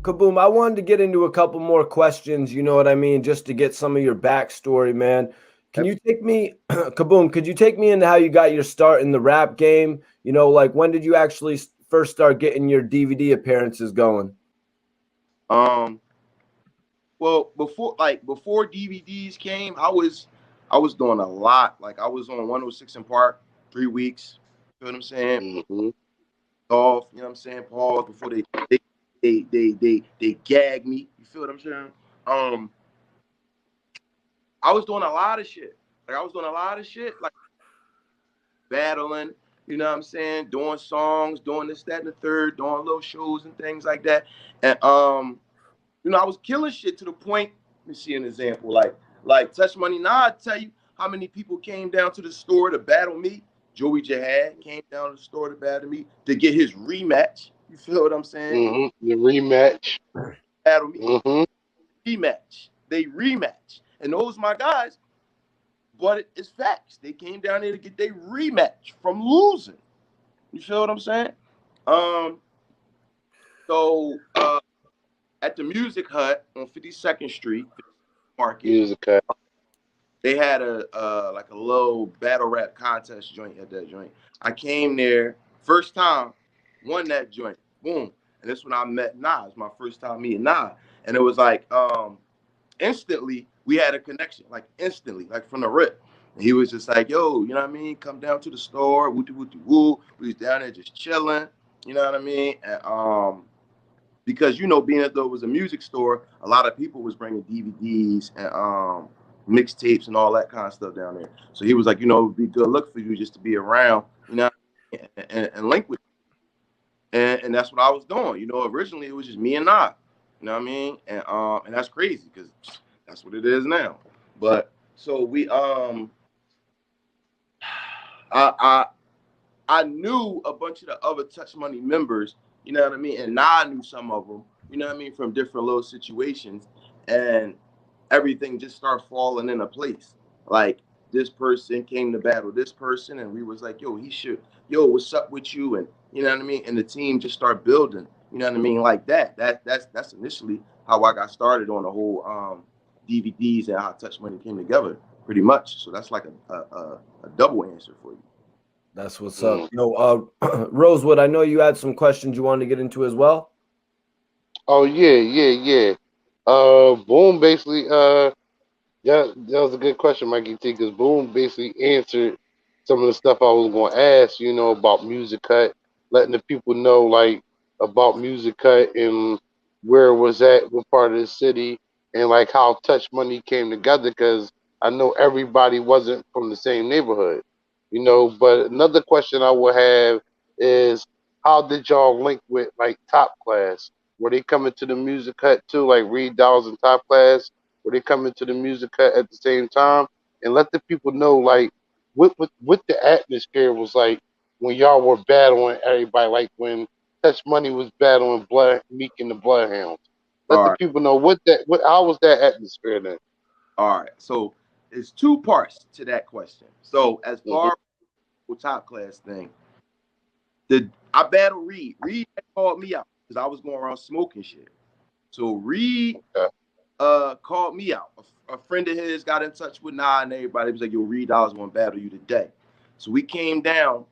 Kaboom, I wanted to get into a couple more questions, you know what I mean, just to get some of your backstory, man. Can you take me, Kaboom, could you take me into how you got your start in the rap game? You know, like when did you actually first start getting your DVD appearances going? Um, well, before DVDs came, I was doing a lot. Like I was on 106 in Park 3 weeks. You know what I'm saying? Mm-hmm. Off. You know what I'm saying? Pause before they gag me. You feel what I'm saying? Um, I was doing a lot of shit. Like I was doing a lot of shit, like battling. You know what I'm saying? Doing songs, doing this, that, and the third, doing little shows and things like that. And I was killing shit to the point. Let me see an example. Like Touch Money. Now I tell you how many people came down to the store to battle me. Joey Jihad came down to the store to battle me to get his rematch. You feel what I'm saying? Mm-hmm. The rematch. Battle me, Mm-hmm. rematch. They rematch, and those my guys. But it's facts. They came down there to get their rematch from losing. You feel what I'm saying? Um. So at the Music Hut on 52nd Street Market, Music cut. they had a like a little battle rap contest joint at that joint. I came there first time, won that joint. Boom. And this when I met Nas, my first time meeting Nas. And it was like instantly we had a connection, like instantly, like from the rip. And he was just like, yo, you know what I mean? Come down to the store, wooty wooty woo. We was down there just chilling, you know what I mean? And because being as though it was a music store, a lot of people was bringing DVDs and mixtapes and all that kind of stuff down there. So he was like, it would be good look for you just to be around, and link with you. And that's what I was doing. Originally it was just me and I, you know what I mean? And that's crazy because that's what it is now. But so we I I I knew a bunch of the other Touch Money members, you know what I mean? And now I knew some of them, you know what I mean, from different little situations. And everything just started falling into place. Like this person came to battle this person, and we was like, yo, what's up with you? And you know what I mean? And the team just started building, you know what I mean, like that. That's initially how I got started on the whole DVDs and how Touch Money came together, pretty much. So that's like a double answer for you. That's what's up. Mm. Yo, Rosewood, I know you had some questions you wanted to get into as well. Oh yeah, yeah, yeah. Boom basically yeah, that was a good question, Mikey T, because Boom basically answered some of the stuff I was gonna ask, about Music Cut, letting the people know like about Music Cut and where it was at, what part of the city, and like how Touch Money came together, because I know everybody wasn't from the same neighborhood, But another question I would have is, how did y'all link with like Top Class? Were they coming to the Music Cut too, like Reed Dolls and Top Class? Were they coming to the Music Cut at the same time? And let the people know like what the atmosphere was like when y'all were battling everybody, like when Touch Money was battling Blood Meek and the Bloodhounds. Let All the right. people know what how was that atmosphere then? All right. So there's two parts to that question. So as Hmm. far as the top class thing, I battled Reed. Reed had called me out because I was going around smoking shit. So Reed Okay. called me out. A friend of his got in touch with Nah and everybody. He was like, yo, Reed, I was gonna battle you today. So we came down.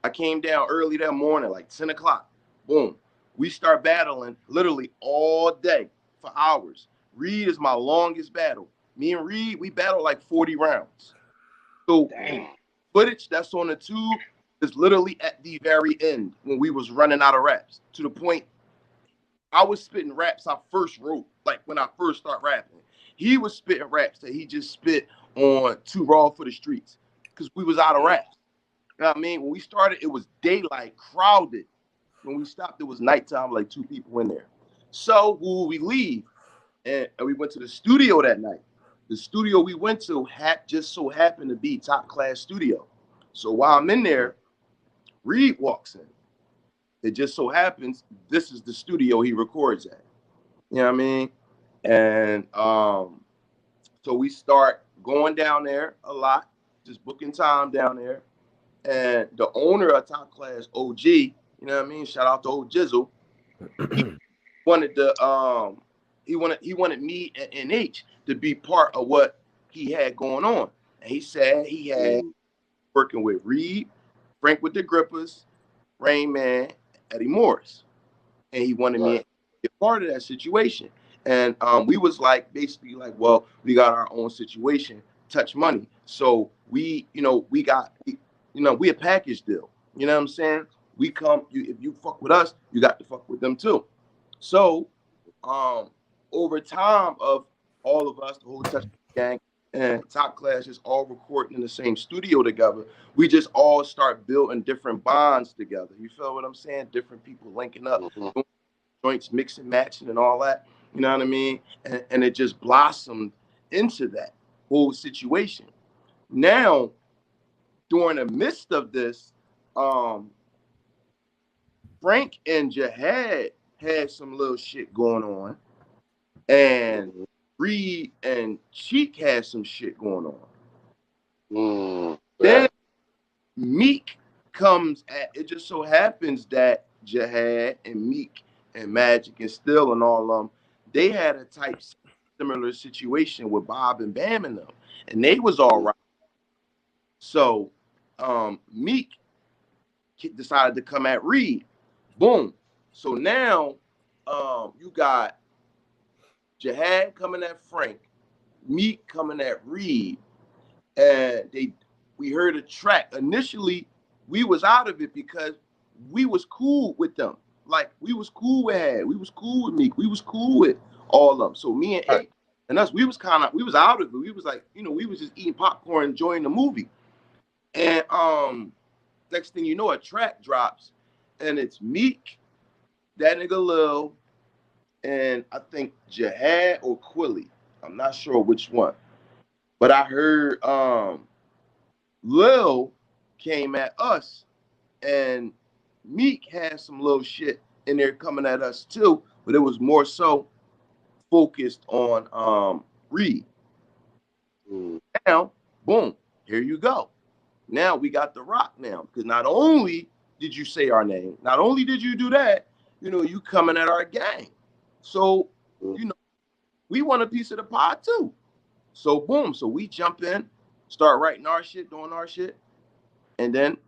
I came down early that morning, like 10 o'clock. Boom. We start battling literally all day for hours. Reed is my longest battle. Me and Reed, we battled like 40 rounds. So Damn. footage that's on the tube is literally at the very end when we was running out of raps. To the point I was spitting raps I first wrote, like when I first started rapping. He was spitting raps that he just spit on Too Raw for the Streets because we was out of raps. You know what I mean? When we started, it was daylight, crowded. When we stopped, it was nighttime, like two people in there. So when we leave, and we went to the studio that night. The studio we went to had just so happened to be Top Class Studio. So while I'm in there, Reed walks in. It just so happens this is the studio he records at. You know what I mean? And so we start going down there a lot, just booking time down there. And the owner of Top Class, OG, you know what I mean? Shout out to old Jizzle. wanted he wanted me and NH to be part of what he had going on. And he said he had working with Reed, Frank with the Grippers, Rain Man, Eddie Morris. And he wanted me to be a part of that situation. And we was like basically like, well, we got our own situation, Touch Money. So we, we a package deal. You know what I'm saying? We come, if you fuck with us, you got to fuck with them too. So over time of all of us, the whole Touch gang and Top Class just all recording in the same studio together, we just all start building different bonds together. You feel what I'm saying? Different people linking up, joints, mixing, matching, and all that. You know what I mean? And it just blossomed into that whole situation. Now, during the midst of this, Frank and Jihad had some little shit going on, and Reed and Cheek had some shit going on. Then Meek comes at it. Just so happens that Jihad and Meek and Magic and Still and all of them, they had a type similar situation with Bob and Bam and them, and they was all right. So Meek decided to come at Reed. Boom. So now you got Jihad coming at Frank, Meek coming at Reed, and we heard a track. Initially, we was out of it because we was cool with them. Like we was cool with Had, we was cool with Meek, we was cool with all of them. So me and A and us, we was out of it. We was like, we was just eating popcorn, enjoying the movie. And next thing you know, a track drops, and it's Meek, that nigga Lil, and I think Jihad or Quilly. I'm not sure which one. But I heard Lil came at us, and Meek had some little shit in there coming at us too, but it was more so focused on Reed. Now, boom, here you go. Now we got The Rock now, because not only did you say our name, not only did you do that, you coming at our gang. So, we want a piece of the pie too. So boom, so we jump in, start writing our shit, doing our shit, and then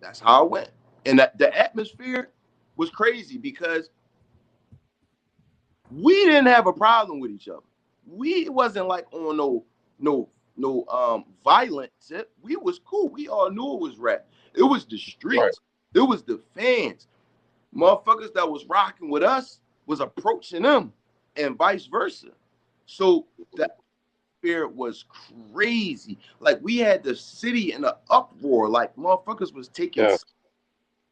that's how it went. And the atmosphere was crazy because we didn't have a problem with each other. We wasn't like on no violent tip. We was cool. We all knew it was rap. It was the streets. It was the fans. Motherfuckers that was rocking with us was approaching them, and vice versa. So that spirit was crazy. Like we had the city in an uproar. Like motherfuckers was taking.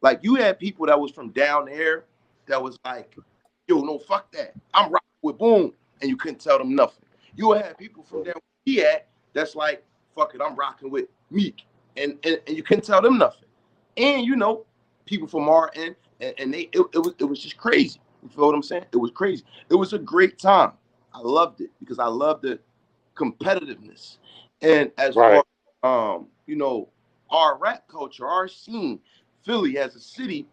Like you had people that was from down there that was like, "Yo, no, fuck that. I'm rocking with Boom," and you couldn't tell them nothing. You had people from down where he at that's like, "Fuck it, I'm rocking with Meek," and you couldn't tell them nothing. And people from our end, and it was just crazy. You feel what I'm saying? It was crazy. It was a great time. I loved it because I loved the competitiveness. And as far our rap culture, our scene, Philly as a city,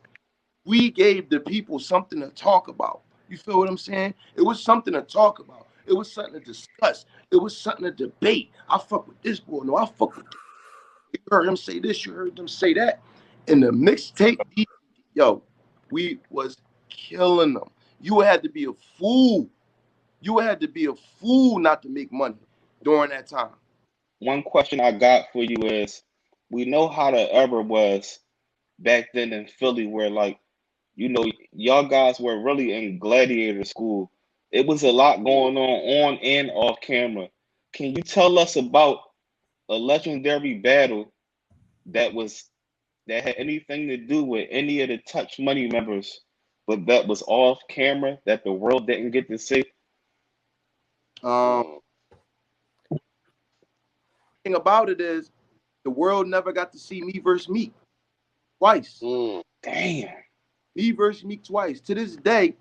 we gave the people something to talk about. You feel what I'm saying? It was something to talk about. It was something to discuss. It was something to debate. I fuck with this boy. No, I fuck with this. You heard him say this. You heard them say that. And the mixtape, we was killing them. You had to be a fool. You had to be a fool not to make money during that time. One question I got for you is, we know how the era was back then in Philly, where y'all guys were really in gladiator school. It was a lot going on and off camera. Can you tell us about a legendary battle that had anything to do with any of the Touch Money members, but that was off camera that the world didn't get to see? Thing about it is, the world never got to see me versus Meek twice. Damn. Me versus Meek twice. To this day,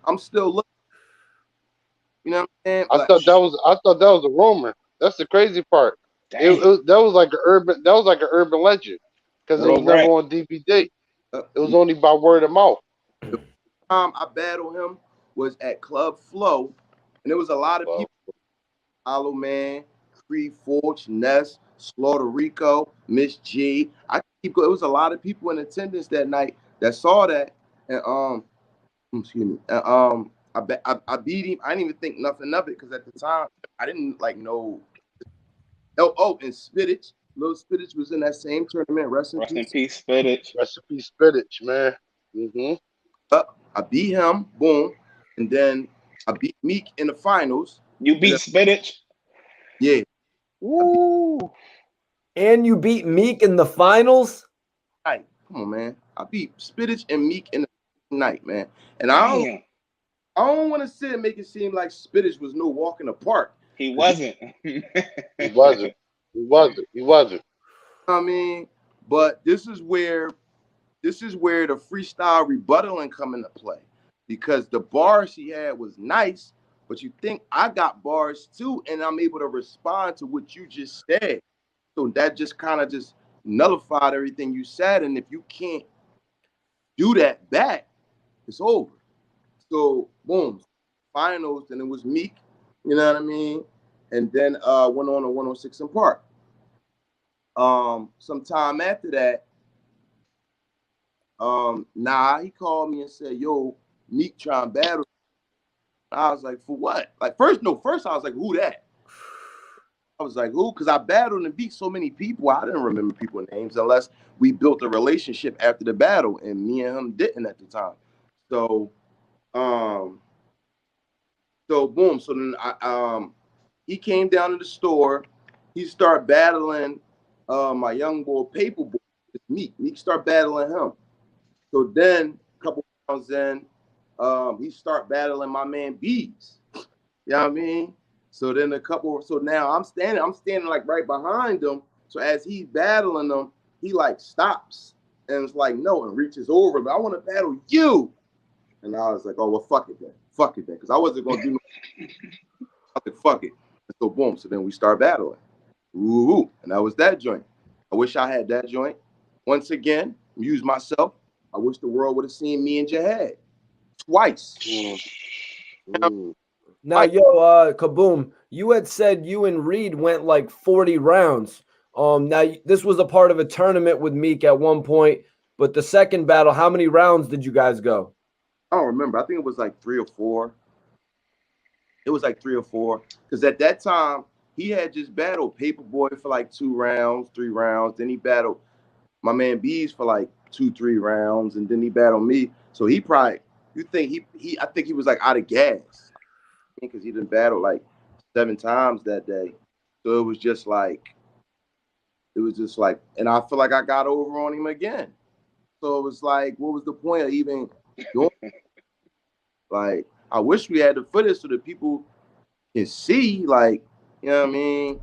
I'm still looking. You know what I'm saying? I thought that was a rumor. That's the crazy part. That was like an urban legend because it was never on DVD. It was only by word of mouth. time I battled him was at Club Flow, and there was a lot of Well, people. Hollow Man, Free Forge, Ness, Slaughter Rico, Miss G. I keep going. It was a lot of people in attendance that night that saw that, and excuse me, and I beat him. I didn't even think nothing of it because at the time I didn't like know. And Spinach, Little Spinach was in that same tournament. Rest in Rest in peace. peace, Spinach. recipe spinach, man. Mm-hmm. I beat him, boom, and then I beat Meek in the finals. You And beat then, Spinach? yeah, Woo! And you beat Meek in the finals? right. Come on, man. I beat Spinach and Meek in the night, man. And Damn. I don't want to sit and make it seem like Spinach was no walk in the park. He wasn't. He wasn't. He wasn't. He wasn't. I mean, but this is where the freestyle rebuttaling come into play, because the bars he had was nice, but you think I got bars too, and I'm able to respond to what you just said. So that just kind of just nullified everything you said, and if you can't do that back, it's over. So boom, finals, and it was Meek, you know what I mean, and then went on to 106 in Park. Sometime after that, he called me and said, "Yo, Meek trying to battle." I was like, "For what?" Like first I was like, "Who that?" I was like, "Who?" Because I battled and beat so many people, I didn't remember people's names unless we built a relationship after the battle, and me and him didn't at the time. So, um, so boom. So then he came down to the store. He started battling my young boy Paperboy. It's Meek. Meek started battling him. So then a couple rounds in, he start battling my man Bees. You know what I mean? So then so now I'm standing like right behind him. So as he's battling them, he like stops and it's like no, and reaches over, but I want to battle you. And I was like, oh well, fuck it then, because I wasn't gonna do no. I was like, fuck it. And so boom. So then we start battling. Ooh, and that was that joint. I wish I had that joint. Once again, use myself. I wish the world would have seen me and Jihad twice. Now, yo, Kaboom, you had said you and Reed went like 40 rounds. Now this was a part of a tournament with Meek at one point, but the second battle, how many rounds did you guys go? I don't remember. I think it was like 3 or 4. It was like 3 or 4. Because at that time, he had just battled Paperboy for like 2 rounds, 3 rounds. Then he battled my man Bees for like 2, 3 rounds. And then he battled me. So he probably, I think he was like out of gas. Because he didn't battle like 7 times that day. So it was just like, and I feel like I got over on him again. So it was like, what was the point of even doing? Like, I wish we had the footage so that people can see, like, you know what I mean?